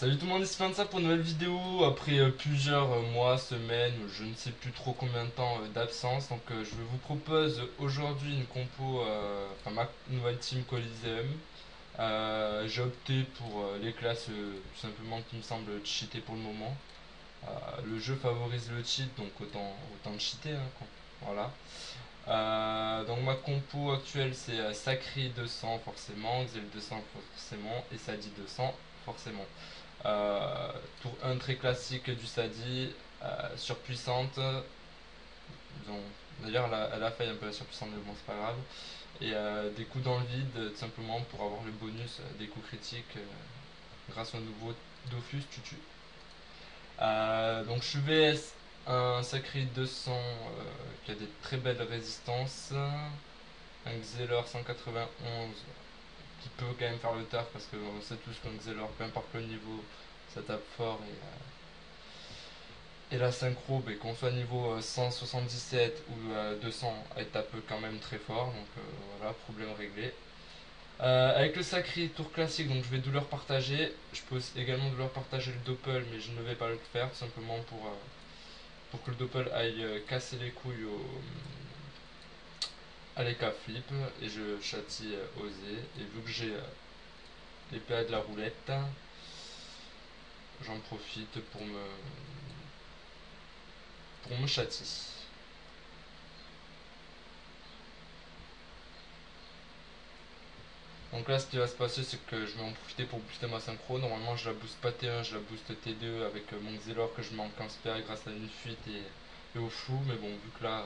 Salut tout le monde, ici ça pour une nouvelle vidéo après plusieurs mois, semaines, ou je ne sais plus trop combien de temps d'absence. Donc je vous propose aujourd'hui une compo, enfin ma nouvelle team Coliseum. J'ai opté pour les classes tout simplement qui me semblent cheatées pour le moment. Le jeu favorise le cheat, donc autant cheater, hein, quoi. Voilà. Donc ma compo actuelle c'est Sacré 200 forcément, Xel 200 forcément et Sadi 200 forcément. Tour 1 très classique du Sadi, surpuissante. D'ailleurs, elle a failli un peu la surpuissante, mais bon, c'est pas grave. Et des coups dans le vide, tout simplement pour avoir le bonus des coups critiques grâce au nouveau Dofus Tutu. Donc, je suis VS un sacré 200 qui a des très belles résistances. Un Xelor 191 qui peut quand même faire le taf parce qu'on sait tous qu'un Xelor, peu importe le niveau, ça tape fort et la synchro, qu'on soit niveau 177 ou 200, elle tape quand même très fort, donc voilà, problème réglé. Avec le sacré tour classique, donc je vais douleur partager. Je peux également douleur partager le doppel, mais je ne vais pas le faire, tout simplement pour que le doppel aille casser les couilles à l'EK flip. Et je châtie osé. Et vu que j'ai l'épée de la roulette, j'en profite pour me châtier. Donc là, ce qui va se passer, c'est que je vais en profiter pour booster ma synchro. Normalement, je la booste pas T1, je la booste T2 avec mon Xelor que je mets en 15 PA grâce à une fuite et au flou. Mais bon, vu que là,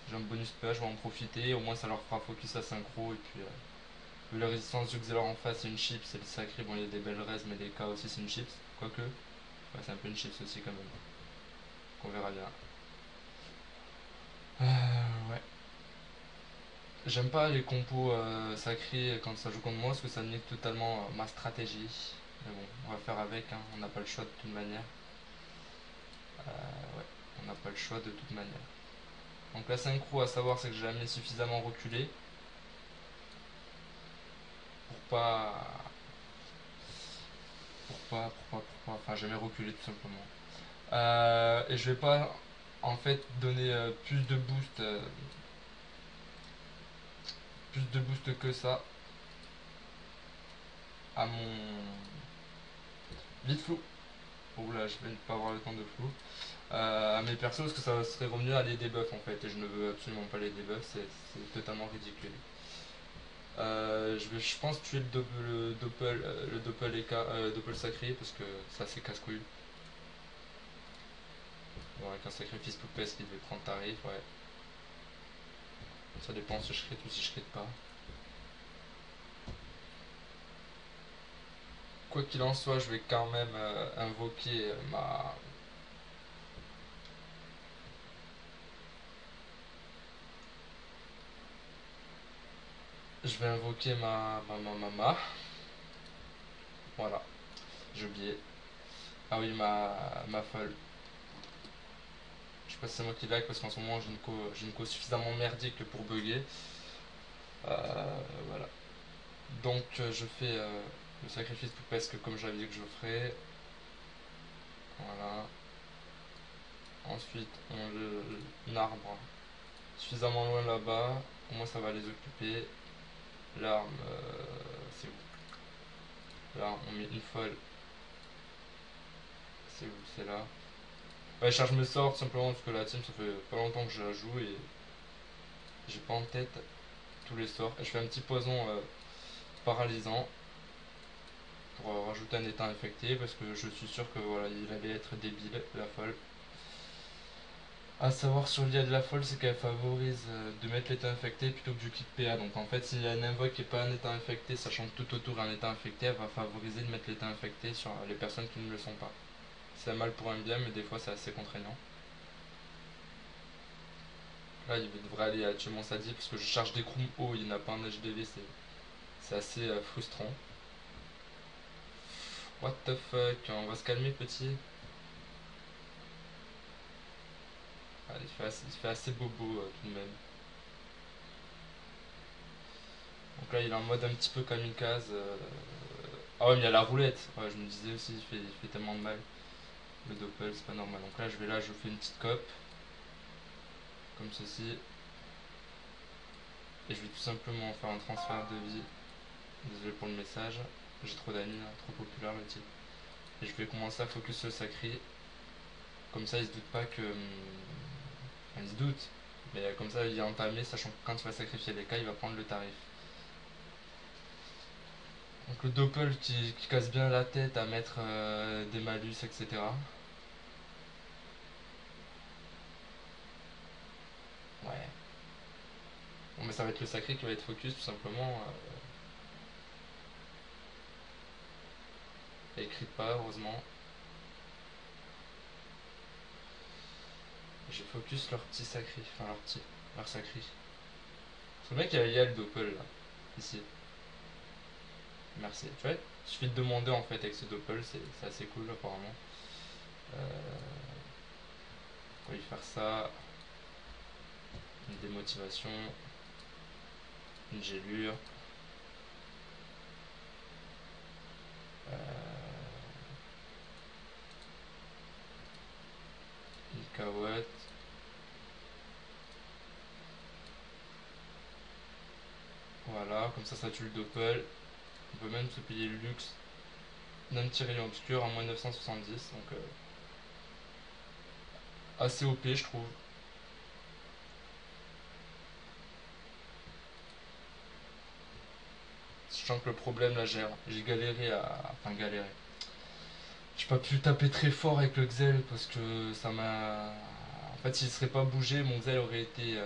j'ai un bonus PA, je vais en profiter. Au moins, ça leur fera focus à synchro. Et puis, vu la résistance du Xelor en face, c'est une chips. C'est le sacré. Bon, il y a des belles res, mais des K aussi, c'est une chips. Quoique, ouais, c'est un peu une chips aussi quand même. On verra bien. Ouais. J'aime pas les compos sacrés quand ça joue contre moi parce que ça nique totalement ma stratégie. Mais bon, on va faire avec, hein, on n'a pas le choix de toute manière. Ouais, on n'a pas le choix de toute manière. Donc la synchro à savoir c'est que j'ai jamais suffisamment reculé pour pas. Enfin jamais reculé tout simplement. Et je vais pas en fait donner plus de boost que ça à mon vite flou. Oula, je vais pas avoir le temps de flou. À mes persos parce que ça serait revenu à les debuffs en fait et je ne veux absolument pas les debuffs, c'est totalement ridicule. Je pense tuer le doppel, doppel sacré parce que ça c'est casse-couille. Bon, avec un sacrifice poupesque il devait prendre tarif, ouais. Ça dépend si je crit ou si je crit pas. Quoi qu'il en soit, je vais quand même invoquer ma. Je vais invoquer ma. Voilà, j'ai oublié. Ah oui, ma folle. Je sais pas si c'est moi qui lag parce qu'en ce moment j'ai une co suffisamment merdique pour bugger. Voilà. Donc je fais le sacrifice poupesque comme j'avais dit que je ferais. Voilà. Ensuite on l'arbre suffisamment loin là-bas. Au moins ça va les occuper. L'arme, c'est où? Là on met une folle. C'est où? C'est là. Ouais, charge me sort tout simplement parce que la team ça fait pas longtemps que je la joue et j'ai pas en tête tous les sorts. Et je fais un petit poison paralysant pour rajouter un état infecté parce que je suis sûr que voilà il allait être débile la folle. À savoir sur l'IA de la folle, c'est qu'elle favorise de mettre l'état infecté plutôt que du kick PA. Donc en fait, s'il y a un invoque qui n'est pas un état infecté, sachant que tout autour est un état infecté, elle va favoriser de mettre l'état infecté sur les personnes qui ne le sont pas. C'est un mal pour un bien, mais des fois c'est assez contraignant. Là, il devrait aller tuer mon Sadi parce que je charge des chrome hauts, il n'a pas un HDV, c'est assez frustrant. What the fuck, on va se calmer petit. Ah, il fait assez bobo tout de même. Donc là, il est en mode un petit peu kamikaze. Ah ouais, mais il y a la roulette. Ouais, je me disais aussi, il fait tellement de mal. Le doppel, c'est pas normal. Donc là, je fais une petite cop, comme ceci. Et je vais tout simplement faire un transfert de vie. Désolé pour le message. J'ai trop d'amis, hein, trop populaire le type. Et je vais commencer à focus sur le sacré. Comme ça, il se doute pas que. Enfin, il se doute. Mais comme ça, il est entamé, sachant que quand il va sacrifier les cas, il va prendre le tarif. Donc le doppel qui casse bien la tête à mettre des malus, etc. Ouais. Bon, mais ça va être le sacré qui va être focus tout simplement. Écrit pas, heureusement. J'ai focus leur petit sacré. Enfin, leur sacré. Parce que le mec, il y a le doppel là. Ici. Merci. Tu vois, il suffit de demander en fait avec ce doppel, c'est assez cool apparemment. On va lui faire ça. Une démotivation. Une gélure. Une cahuète. Voilà, comme ça tue le doppel. On peut même se payer le luxe d'un petit rayon obscur à moins 970. Donc assez OP je trouve. Sachant que le problème là j'ai galéré à. Enfin galéré. J'ai pas pu taper très fort avec le Xel parce que ça m'a. En fait s'il serait pas bougé, mon Xel aurait été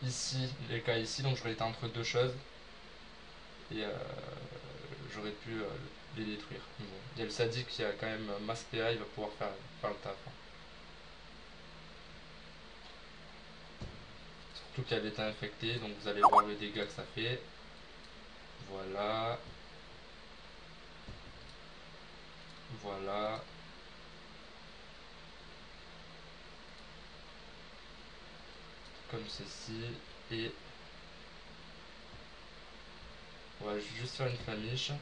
ici, les cas ici, donc j'aurais été entre deux choses. Et j'aurais pu les détruire. Mais bon, il y a le sadique qui a quand même masse PA, il va pouvoir faire le taf, hein. Surtout qu'elle est infectée, donc vous allez voir le dégât que ça fait. Voilà, voilà. Comme ceci. Et on va juste faire une flamiche.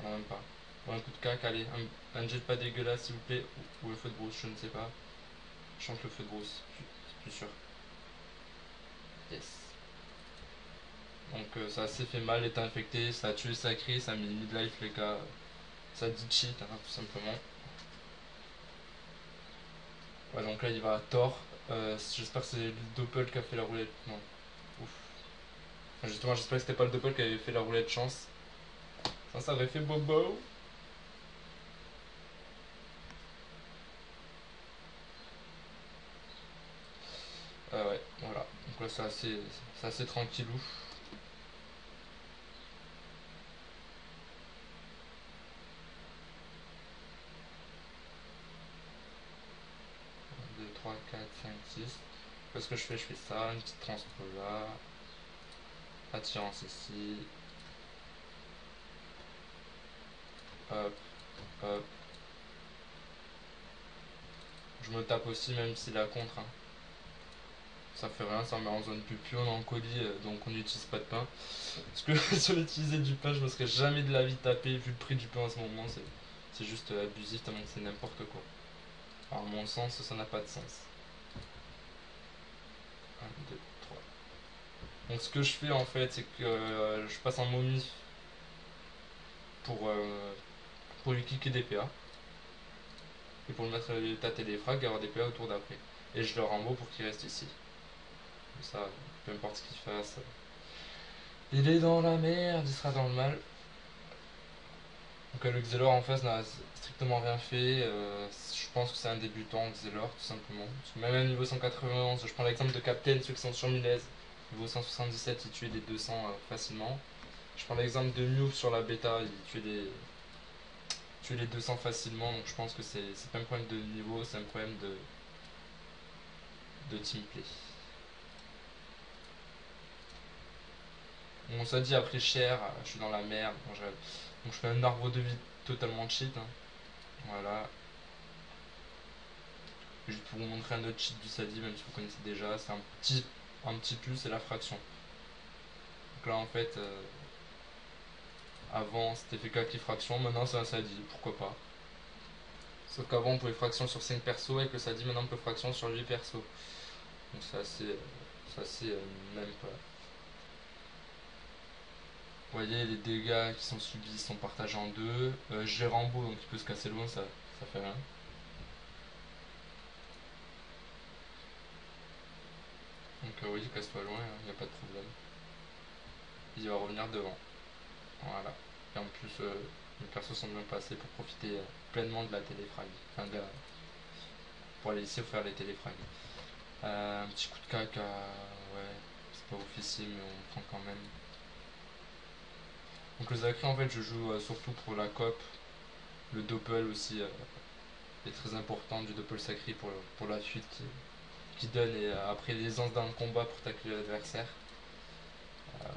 Non, même pas. Ou un coup de cac, allez, un jet pas dégueulasse s'il vous plaît. Ou le feu de brousse, je ne sais pas. Je chante le feu de brousse, c'est plus sûr. Yes. Donc ça a assez fait mal, était infecté, ça a tué le sacré, ça a mis midlife les gars. Ça dit cheat, hein, tout simplement. Ouais, donc là il va à tort. J'espère que c'est le doppel qui a fait la roulette. Non. Ouf. Enfin, justement, j'espère que c'était pas le doppel qui avait fait la roulette chance. Ça aurait fait bobo. Ouais, voilà. Donc là c'est assez tranquillou. 1, 2, 3, 4, 5, 6. Qu'est-ce que je fais ça, une petite transpro là. Attirance ici. Hop, hop. Je me tape aussi même s'il a contre, hein. Ça fait rien, ça me met en zone pupu, on est en colis, donc on n'utilise pas de pain. Parce que si on utilisait du pain, je me serais jamais de la vie tapé, vu le prix du pain en ce moment, c'est juste abusif, tellement que c'est n'importe quoi. Alors, à mon sens, ça n'a pas de sens. 1, 2, 3. Donc ce que je fais en fait, c'est que je passe en momie pour, euh, pour lui kicker des PA. Et pour le mettre tâter des frags et avoir des PA au tour d'après. Et je le renvoie pour qu'il reste ici. Comme ça, peu importe ce qu'il fasse. Il est dans la merde, il sera dans le mal. Donc le Xelor en face n'a strictement rien fait. Je pense que c'est un débutant Xelor tout simplement. Parce que même à niveau 191, je prends l'exemple de Captain, ceux qui sont sur Milez. Niveau 177, il tuait les 200 facilement. Je prends l'exemple de Mew sur la bêta, il tuait les 200 facilement. Donc je pense que c'est pas un problème de niveau, c'est un problème de teamplay. On s'est dit après cher, je suis dans la merde. Donc je fais un arbre de vie totalement cheat, hein. Voilà. Juste pour vous montrer un autre cheat du Sadi, même si vous connaissez déjà, c'est un petit plus, c'est la fraction. Donc là en fait, Avant c'était fait calque fraction, maintenant c'est un Sadi, pourquoi pas. Sauf qu'avant on pouvait fraction sur 5 persos, avec le Sadi maintenant on peut fraction sur 8 persos. Donc c'est assez même pas. Vous voyez les dégâts qui sont subis sont partagés en deux. J'ai Rambo donc il peut se casser loin, ça fait rien. Donc oui, casse-toi loin, il n'y a pas de problème. Il va revenir devant. Voilà. Et en plus, les persos sont bien passés pour profiter pleinement de la téléfrag. Enfin, pour aller ici faire les téléfrags. Un petit coup de caca, ouais, c'est pas officiel, mais on prend quand même. Donc le Zachary, en fait, je joue surtout pour la COP. Le doppel aussi est très important du doppel sacré pour la fuite qui donne et après l'aisance dans le combat pour tacler l'adversaire.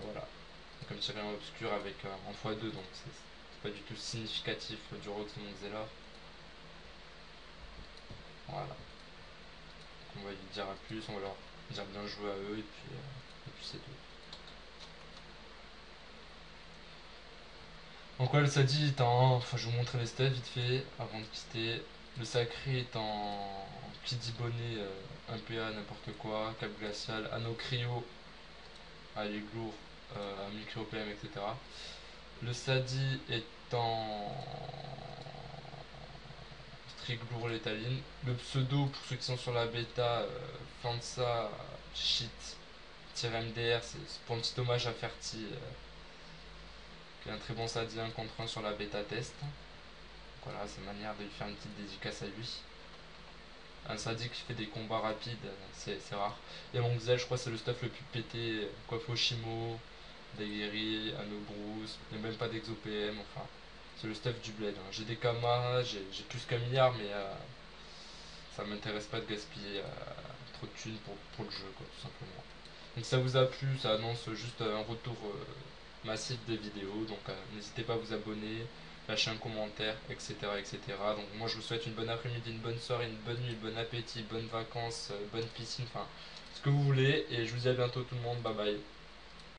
Voilà. Comme tirer en obscur avec en x2, donc c'est pas du tout significatif du Rox de mon Xelor. Voilà. On va lui dire à plus, on va leur dire bien joué à eux et puis c'est tout. Donc ouais, le Sadi est en... Enfin, je vais vous montrer les stats vite fait avant de quitter. Le Sacré est en qui dit bonnet, 1PA, n'importe quoi, cap glacial, anneau cryo, allez lourd, micro PM, etc. Le Sadi est en strict lourd létaline. Le pseudo, pour ceux qui sont sur la bêta, Fansa Shit-MDR, c'est pour un petit hommage à Ferti, qui est un très bon Sadi 1 contre 1 sur la bêta test. Voilà, c'est une manière de lui faire une petite dédicace à lui. Un Sadi qui fait des combats rapides, c'est rare. Et mon Xel, je crois que c'est le stuff le plus pété. Coiffe Oshimo, Daguerri, Anno Bruce, il n'y a même pas d'ExoPM, enfin. C'est le stuff du bled. J'ai des Kama, j'ai plus qu'un milliard, mais ça m'intéresse pas de gaspiller trop de thunes pour le jeu, quoi, tout simplement. Donc ça vous a plu, ça annonce juste un retour massif des vidéos, donc n'hésitez pas à vous abonner, lâcher un commentaire, etc., etc. Donc moi je vous souhaite une bonne après-midi, une bonne soirée, une bonne nuit, bon appétit, bonnes vacances, bonne piscine, enfin ce que vous voulez, et je vous dis à bientôt tout le monde, bye bye.